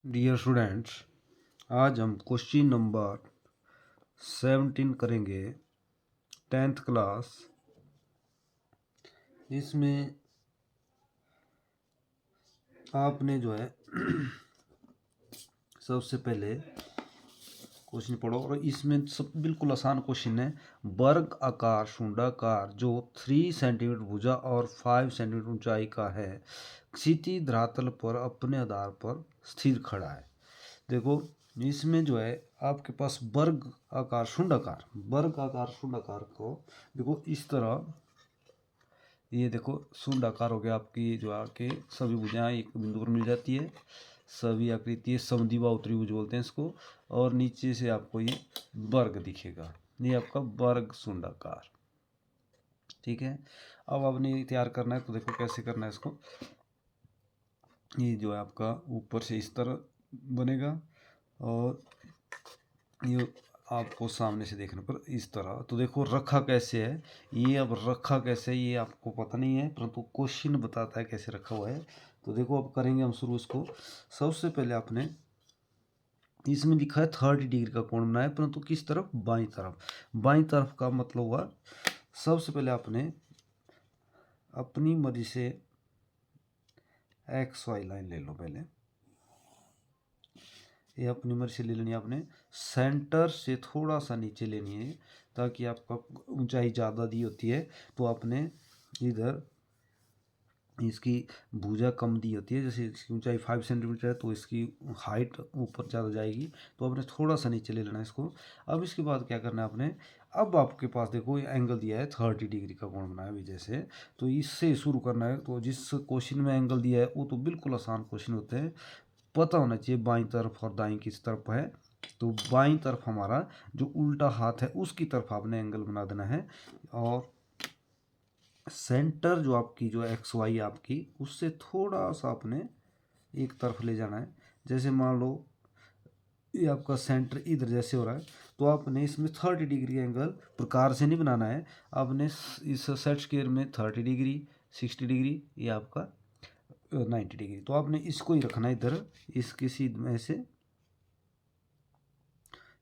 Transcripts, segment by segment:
Dear students, आज हम question number 17 करेंगे 10th क्लास। इसमें आपने जो है सबसे पहले क्वेश्चन पढ़ो और इसमें सब बिल्कुल आसान क्वेश्चन है। वर्ग आकार शून्याकार जो 3 सेंटीमीटर भुजा और 5 सेंटीमीटर ऊंचाई का है, क्षितिज धरातल पर अपने आधार पर स्थिर खड़ा है। देखो इसमें जो है आपके पास वर्ग आकार शून्याकार को देखो इस तरह, ये देखो शून्याकार हो गया आपकी जो आके सभी भुजाएं एक बिंदु पर मिल जाती है, सभी आकृति समद्विबाहु त्रिभुज बोलते हैं इसको, और नीचे से आपको ये वर्ग दिखेगा, ये आपका वर्ग शून्याकार। ठीक है, अब आपने तैयार करना है तो देखो कैसे करना है इसको। ये जो है आपका ऊपर से इस तरह बनेगा और ये आपको सामने से देखने पर इस तरह। तो देखो रखा कैसे है, ये अब रखा कैसे है ये आपको पता नहीं है, परंतु क्वेश्चन बताता है कैसे रखा हुआ है। तो देखो अब करेंगे हम शुरू इसको। सबसे पहले आपने इसमें लिखा है 30 डिग्री का कोण बनाया, परंतु किस तरफ? बाईं तरफ। बाईं तरफ का मतलब हुआ सबसे पहले आपने अपनी मर्जी से एक्स वाई लाइन ले लो। पहले ये अपनी मर्जी से ले लेनी है आपने, सेंटर से थोड़ा सा नीचे लेनी है ताकि आपका ऊंचाई ज़्यादा दी होती है तो आपने इधर इसकी भुजा कम दी होती है, जैसे इसकी ऊंचाई 5 सेंटीमीटर है तो इसकी हाइट ऊपर ज़्यादा जाएगी, तो आपने थोड़ा सा नीचे ले लेना है इसको। अब इसके बाद क्या करना है आपने, अब आपके पास देखो ये एंगल दिया है 30 डिग्री का कोण बनाया अभी जैसे, तो इससे शुरू करना है। तो जिस क्वेश्चन में एंगल दिया है वो तो बिल्कुल आसान क्वेश्चन होते हैं, पता होना चाहिए बाईं तरफ और दाईं किस तरफ है। तो बाईं तरफ हमारा जो उल्टा हाथ है उसकी तरफ आपने एंगल बना देना है, और सेंटर जो आपकी जो एक्स वाई आपकी उससे थोड़ा सा आपने एक तरफ ले जाना है। जैसे मान लो ये आपका सेंटर इधर जैसे हो रहा है, तो आपने इसमें 30 डिग्री एंगल प्रकार से नहीं बनाना है, आपने इस सेट स्क्वायर में 30 डिग्री 60 डिग्री ये आपका 90 डिग्री, तो आपने इसको ही रखना है इधर, इसके सीध में से,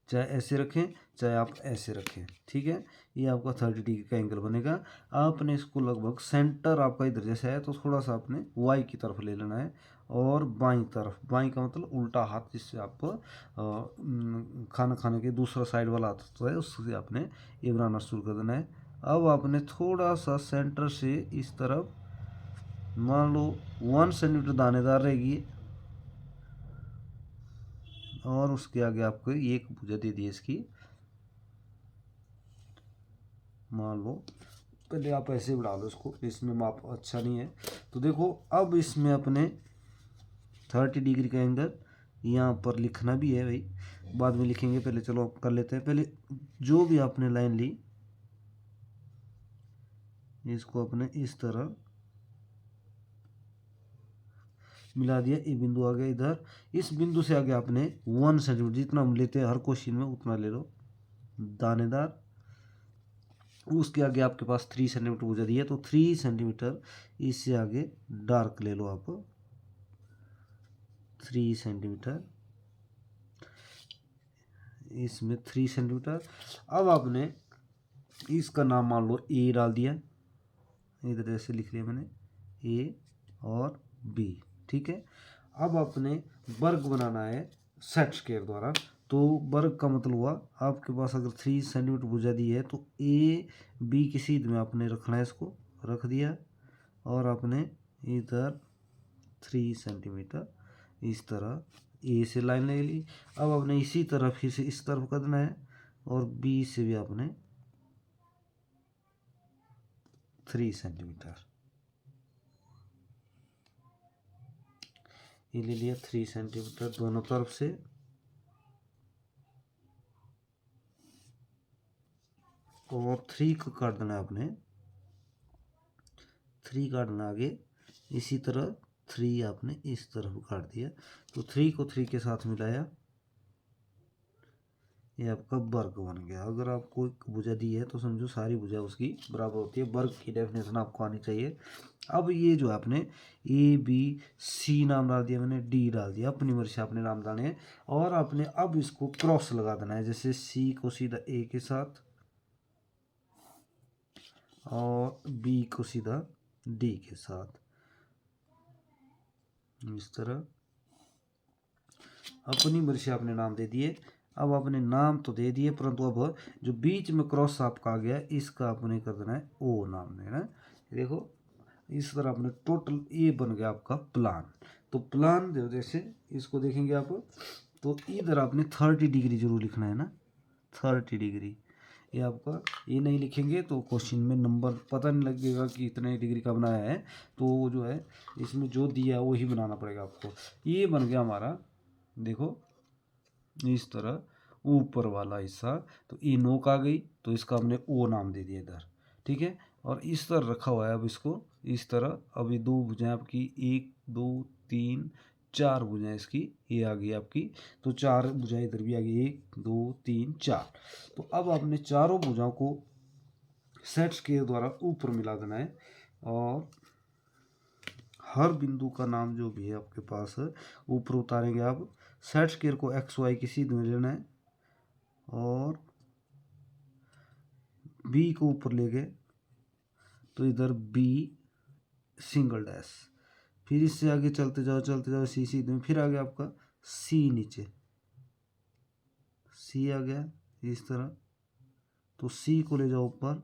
चाहे ऐसे रखें चाहे आप ऐसे रखें। ठीक है, ये आपका 30 डिग्री का एंगल बनेगा। आपने इसको लगभग सेंटर आपका इधर जैसा है तो थोड़ा सा आपने वाई की तरफ ले लेना है, और बाईं तरफ, बाईं का मतलब उल्टा हाथ, जिससे आप खाना खाने के दूसरा साइड वाला हाथ तो है उससे आपने ये बनाना शुरू कर देना है। अब आपने थोड़ा सा सेंटर से इस तरफ मान लो 1 सेंटीमीटर दानेदार रहेगी, और उसके आगे आपको एक भुजा दे दी इसकी, मान लो पहले आप ऐसे बढ़ा लो इसको, इसमें माप अच्छा नहीं है। तो देखो अब इसमें अपने 30 डिग्री का एंगल यहाँ पर लिखना भी है भाई, बाद में लिखेंगे, पहले चलो कर लेते हैं। पहले जो भी आपने लाइन ली इसको अपने इस तरह मिला दिया, ये बिंदु आ गया इधर, इस बिंदु से आगे आपने 1 सेंटीमीटर, जितना हम लेते हैं हर क्वेश्चन में उतना ले लो दानेदार। उसके आगे आपके पास 3 सेंटीमीटर भुजा दी है तो 3 सेंटीमीटर इससे आगे डार्क ले लो आप, 3 सेंटीमीटर, इसमें 3 सेंटीमीटर। अब आपने इसका नाम मान लो ए डाल दिया, इधर ऐसे लिख लिया मैंने ए और बी। ठीक है, अब आपने वर्ग बनाना है सेट स्क्वायर द्वारा। तो वर्ग का मतलब हुआ आपके पास अगर 3 सेंटीमीटर भुजा दी है तो ए बी की सीध में आपने रखना है, इसको रख दिया, और आपने इधर 3 सेंटीमीटर इस तरह ए से लाइन ले ली। अब आपने इसी तरह फिर से इस तरफ करना है, और बी से भी आपने 3 सेंटीमीटर ये ले लिया, 3 सेंटीमीटर दोनों तरफ से। और 3 को काट देना है आपने, 3 काटना आगे, इसी तरह 3 आपने इस तरफ काट दिया, तो 3 को 3 के साथ मिलाया, ये आपका वर्ग बन गया। अगर आपको एक भुजा दी है तो समझो सारी भुजा उसकी बराबर होती है, वर्ग की डेफिनेशन आपको आनी चाहिए। अब ये जो है आपने ए बी सी नाम डाल दिया, मैंने डी डाल दिया, अपनी मर्जी से आपने नाम डाले हैं। और आपने अब इसको क्रॉस लगा देना है, जैसे सी को सीधा ए के साथ और बी को सीधा डी के साथ, इस तरह अपनी मर्जी से आपने नाम दे दिए। अब आपने नाम तो दे दिए, परंतु अब जो बीच में क्रॉस आपका आ गया इसका आपने कर देना है ओ नाम देना है। देखो इस तरह आपने टोटल ये बन गया आपका प्लान। तो प्लान जैसे इसको देखेंगे आप, तो इधर आपने 30 डिग्री जरूर लिखना है ना, 30 डिग्री। ये आपका ये नहीं लिखेंगे तो क्वेश्चन में नंबर पता नहीं लगेगा कि इतने डिग्री का बनाया है। तो वो जो है इसमें जो दिया है वही बनाना पड़ेगा आपको। ये बन गया हमारा, देखो इस तरह ऊपर वाला हिस्सा। तो ई नोक आ गई तो इसका हमने ओ नाम दे दिया इधर, ठीक है। और इस तरह रखा हुआ है। अब इसको इस तरह, अभी दो भुजाएं आपकी, 1 2 3 4 भुजाएं इसकी, ये आ गई आपकी। तो 4 भुजाएं इधर भी आ गई, 1 2 3 4। तो अब आपने चारों भुजाओं को सेट स्केल द्वारा ऊपर मिला देना है। और हर बिंदु का नाम जो भी है आपके पास ऊपर उतारेंगे आप। सेट स्केल को एक्स वाई की सीध में लेना है और बी को ऊपर ले गए तो इधर बी सिंगल डैश, फिर इससे आगे चलते जाओ सी सीधे में, फिर आ गया आपका सी नीचे, सी आ गया इस तरह। तो सी को ले जाओ ऊपर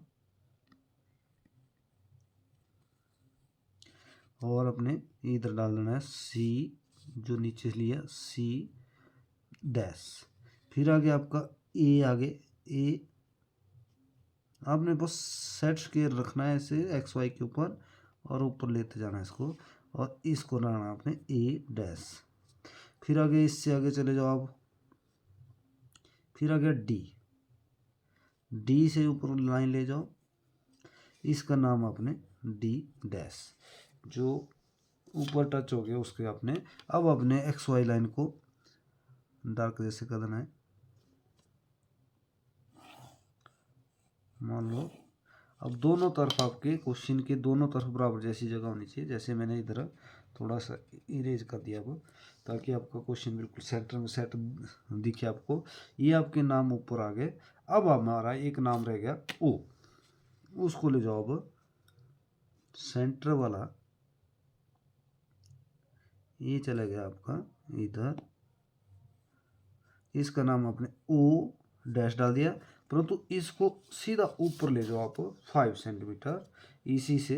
और अपने इधर डाल देना है सी, जो नीचे लिया सी डैश। फिर आ गया आपका ए, आगे ए। आपने बस सेट स्केल रखना है ऐसे एक्स वाई के ऊपर और ऊपर लेते जाना है इसको, और इसको लाना आपने ए डैश। फिर आगे इससे आगे चले जाओ आप, फिर आ गया डी, डी से ऊपर लाइन ले जाओ, इसका नाम आपने डी डैश। जो ऊपर टच हो गया उसके आपने अब अपने एक्स वाई लाइन को डार्क जैसे कर देना है। मान लो अब दोनों तरफ आपके क्वेश्चन के दोनों तरफ बराबर जैसी जगह होनी चाहिए। जैसे मैंने इधर थोड़ा सा इरेज कर दिया अब, ताकि आपका क्वेश्चन बिल्कुल सेंटर में सेट दिखे आपको। ये आपके नाम ऊपर आ गए। अब हमारा एक नाम रह गया ओ, उसको ले जाओ अब सेंटर वाला, ये चला गया आपका इधर, इसका नाम आपने ओ डैश डाल दिया। परंतु इसको सीधा ऊपर ले जाओ आप 5 सेंटीमीटर, इसी से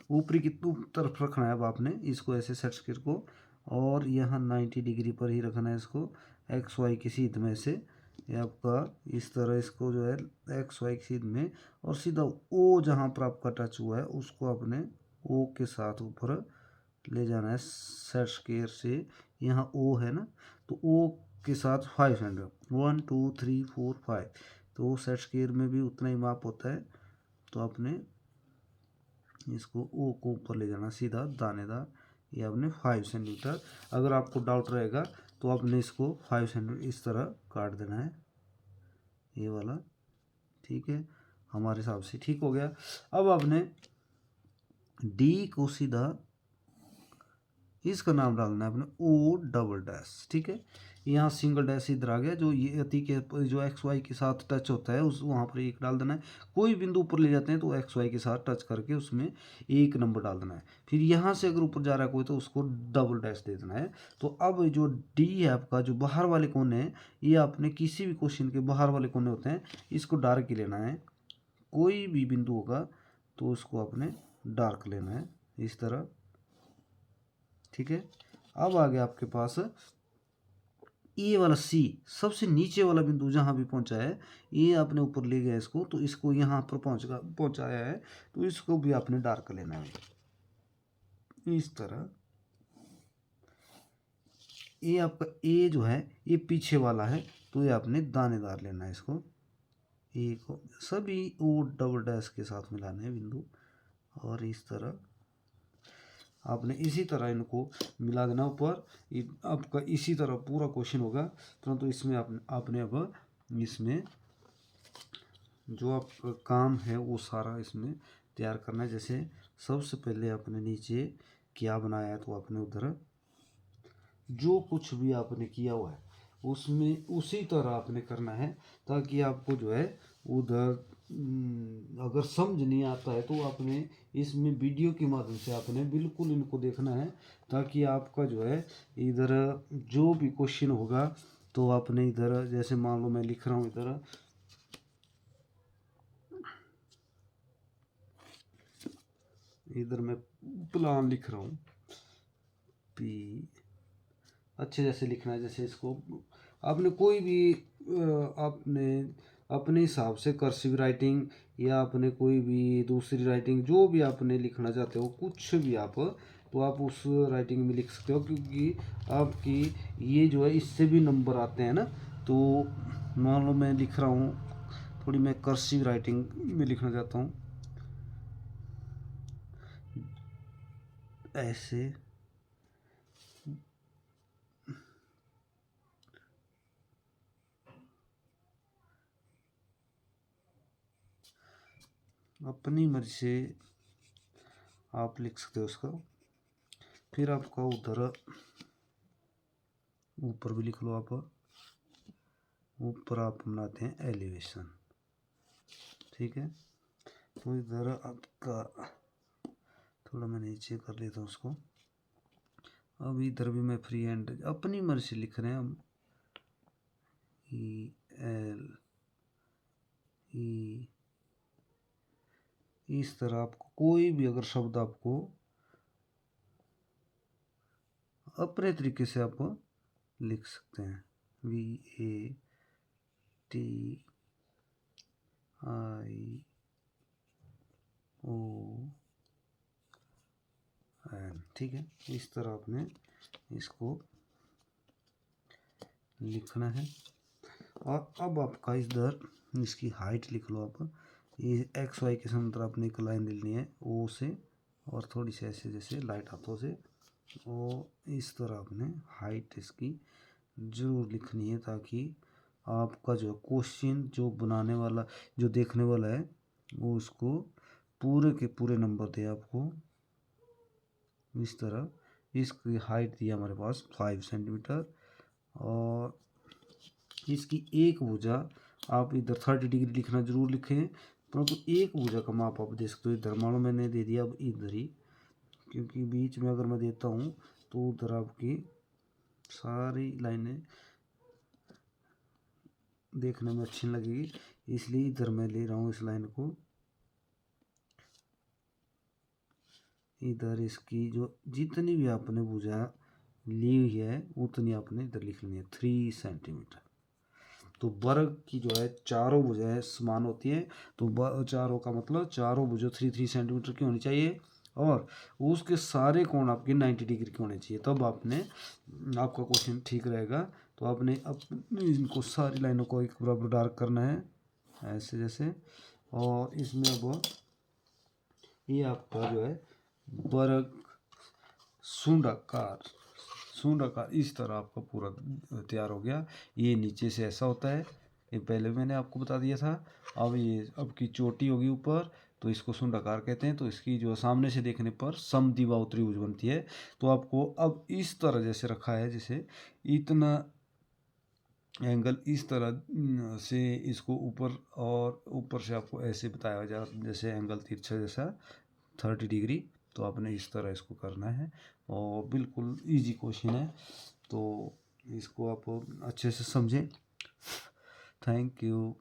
ऊपरी की तरफ रखना है। अब आपने इसको ऐसे सेट स्केल को, और यहाँ 90 डिग्री पर ही रखना है इसको एक्स वाई की सीध में से। ये आपका इस तरह इसको जो है एक्स वाई की सीध में, और सीधा ओ जहाँ पर आपका टच हुआ है उसको अपने ओ के साथ ऊपर ले जाना है सेट स्केल से। यहाँ ओ है ना, तो ओ के साथ 5 सेंटीमीटर, 1 2 3 4 5। तो सेट स्केल में भी उतना ही माप होता है। तो आपने इसको ओ को ऊपर ले जाना सीधा दानेदार, ये आपने 5 सेंटीमीटर। अगर आपको डाउट रहेगा तो आपने इसको 5 सेंटीमीटर इस तरह काट देना है, ये वाला, ठीक है। हमारे हिसाब से ठीक हो गया। अब आपने डी को सीधा इसका नाम डालना है अपने ओ डबल डैश, ठीक है। यहाँ सिंगल डैश इधर आ गया, जो ये अति के जो एक्स वाई के साथ टच होता है उस वहाँ पर एक डाल देना है। कोई बिंदु ऊपर ले जाते हैं तो एक्स वाई के साथ टच करके उसमें एक नंबर डाल देना है। फिर यहाँ से अगर ऊपर जा रहा है कोई तो उसको डबल डैश दे देना है। तो अब जो डी है आपका, जो बाहर वाले कोने हैं, ये आपने किसी भी क्वेश्चन के बाहर वाले कोने होते हैं, इसको डार्क ही लेना है। कोई भी बिंदु होगा तो उसको आपने डार्क लेना है इस तरह, ठीक है। अब आ गया आपके पास ये वाला सी, सबसे नीचे वाला बिंदु जहाँ भी पहुँचा है, ये आपने ऊपर ले गया इसको, तो इसको यहाँ पर पहुँचाया है, तो इसको भी आपने डार्क लेना है इस तरह। ये आपका ए जो है ये पीछे वाला है, तो ये आपने दानेदार लेना है इसको। ए को सभी ओ डबल डैश के साथ मिलाने हैं बिंदु, और इस तरह आपने इसी तरह इनको मिला देना ऊपर। आपका इसी तरह पूरा क्वेश्चन होगा, परंतु इसमें आपने अब इसमें जो आपका काम है वो सारा इसमें तैयार करना है। जैसे सबसे पहले आपने नीचे क्या बनाया है तो आपने उधर जो कुछ भी आपने किया हुआ है उसमें उसी तरह आपने करना है, ताकि आपको जो है उधर अगर समझ नहीं आता है तो आपने इसमें वीडियो के माध्यम से आपने बिल्कुल इनको देखना है, ताकि आपका जो है इधर जो भी क्वेश्चन होगा तो आपने इधर जैसे मान लो मैं लिख रहा हूँ इधर मैं प्लान लिख रहा हूँ पी, अच्छे जैसे लिखना है, जैसे इसको आपने कोई भी आपने अपने हिसाब से कर्सिव राइटिंग या आपने कोई भी दूसरी राइटिंग जो भी आपने लिखना चाहते हो कुछ भी आप, तो आप उस राइटिंग में लिख सकते हो, क्योंकि आपकी ये जो है इससे भी नंबर आते हैं ना। तो मान लो मैं लिख रहा हूँ, थोड़ी मैं कर्सिव राइटिंग में लिखना चाहता हूँ ऐसे, अपनी मर्जी से आप लिख सकते हो उसका। फिर आपका उधर ऊपर भी लिख लो आप, ऊपर आप बनाते हैं एलिवेशन, ठीक है। तो इधर आपका थोड़ा मैं नीचे कर लेता हूँ उसको। अब इधर भी मैं फ्री हैंड अपनी मर्जी से लिख रहे हैं हम, ई एल ई, इस तरह आपको कोई भी अगर शब्द आपको अपने तरीके से आप लिख सकते हैं। V A T I O N, ठीक है। इस तरह आपने इसको लिखना है। और अब आपका इधर इसकी हाइट लिख लो आप, ये एक्स वाई के समांतर आपने एक लाइन लेनी है ओ से, और थोड़ी सी ऐसे जैसे लाइट हाथों से, और इस तरह आपने हाइट इसकी जरूर लिखनी है, ताकि आपका जो क्वेश्चन जो बनाने वाला जो देखने वाला है वो उसको पूरे के पूरे नंबर दे आपको। इस तरह इसकी हाइट दी हमारे पास 5 सेंटीमीटर, और इसकी एक भुजा आप इधर 30 डिग्री लिखना जरूर लिखें, परंतु एक भुजा का माप आप दे सकते हो। इधर मान लो मैंने दे दिया अब इधर ही, क्योंकि बीच में अगर मैं देता हूँ तो उधर आपकी सारी लाइनें देखने में अच्छी लगेगी, इसलिए इधर मैं ले रहा हूँ इस लाइन को। इधर इसकी जो जितनी भी आपने भुजा ली हुई है उतनी आपने इधर लिख लेनी है 3 सेंटीमीटर। तो वर्ग की जो है चारों भुजाएं समान होती है, तो चारों का मतलब चारों भुजा 3 सेंटीमीटर की होनी चाहिए, और उसके सारे कोण आपके 90 डिग्री के होने चाहिए, तब आपने आपका क्वेश्चन ठीक रहेगा। तो आपने अपने इनको सारी लाइनों को एक बराबर डार्क करना है ऐसे जैसे, और इसमें अब ये आपका जो है वर्ग सुंडाकार इस तरह आपका पूरा तैयार हो गया। ये नीचे से ऐसा होता है, ये पहले मैंने आपको बता दिया था। अब ये अब की चोटी होगी ऊपर, तो इसको सुंडाकार कहते हैं। तो इसकी जो सामने से देखने पर समद्विबाहु त्रिभुज बनती है। तो आपको अब इस तरह जैसे रखा है, जैसे इतना एंगल इस तरह से इसको ऊपर, और ऊपर से आपको ऐसे बताया जा जैसे एंगल तिरछा जैसा 30 डिग्री। तो आपने इस तरह इसको करना है, और बिल्कुल इजी क्वेश्चन है, तो इसको आप अच्छे से समझें। Thank you.